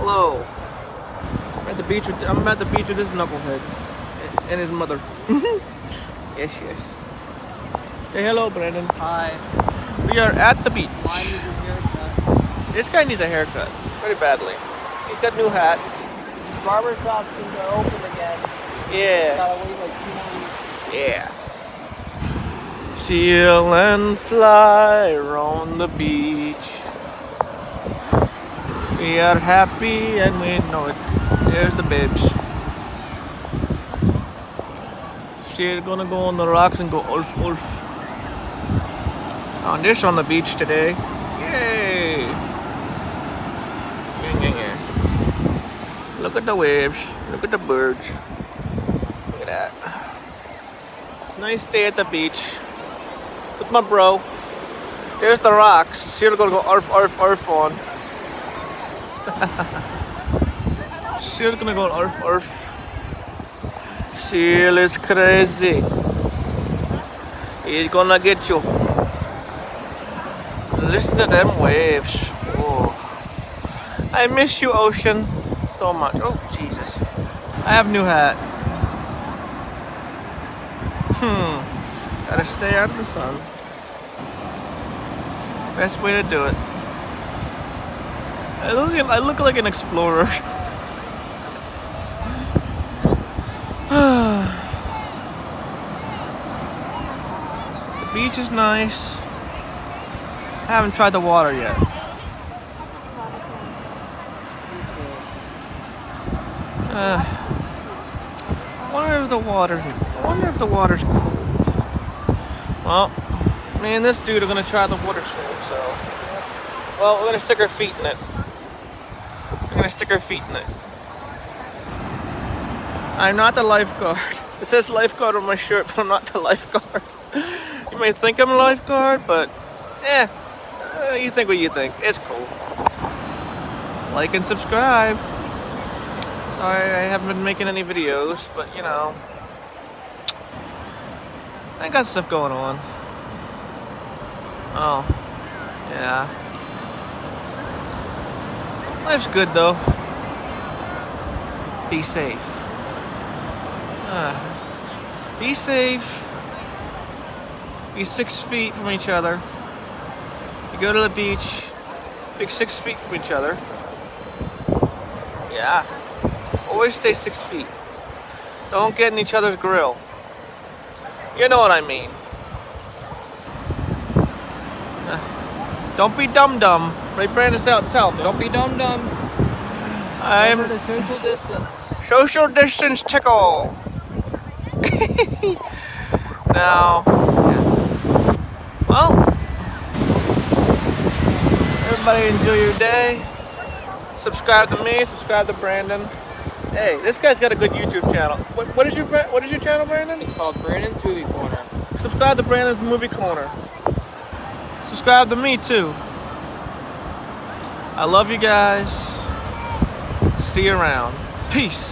hello. I'm at the beach with this knucklehead and his mother. Yes. Say hello, Brandon. Hi. We are at the beach. Mine needs a haircut. This guy needs a haircut very badly. He's got a new hat. Barber shops seem to open again. Yeah. Gotta wait like 2 more weeks. Yeah. Sail and fly around the beach. We are happy and we know it. There's the babes. She's gonna go on the rocks and go ulf ulf. On this on the beach today. Yay! Yeah. Look at the waves. Look at the birds. Look at that. Nice day at the beach with my bro. There's the rocks. She's gonna go arf arf arf on. She's gonna go arf arf. Seal is crazy. He's gonna get you. Listen to them waves. Oh. I miss you, ocean, so much. Oh, Jesus. I have a new hat. Gotta stay out of the sun. Best way to do it. I look like an explorer. The beach is nice. I haven't tried the water yet. I wonder if the water's cold. Well, me and this dude are gonna try the water swim, so. Well, we're gonna stick our feet in it. I'm not the lifeguard. It says lifeguard on my shirt, but I'm not the lifeguard. You may think I'm a lifeguard, but you think what you think. It's cool. Like and subscribe. Sorry, I haven't been making any videos, but you know, I got stuff going on. Oh, yeah. Life's good though. Be safe. Be safe. Be 6 feet from each other. You go to the beach, be 6 feet from each other. Yeah. Always stay 6 feet. Don't get in each other's grill. You know what I mean. Don't be dum-dum. Right, Brandon, tell me. Don't be dum-dums. I'm Remember the social distance. social distance tickle. Now, well, everybody enjoy your day. Subscribe to me. Subscribe to Brandon. Hey, this guy's got a good YouTube channel. What is your channel, Brandon? It's called Brandon's Movie Corner. Subscribe to Brandon's Movie Corner. Subscribe to me too. I love you guys. See you around. Peace.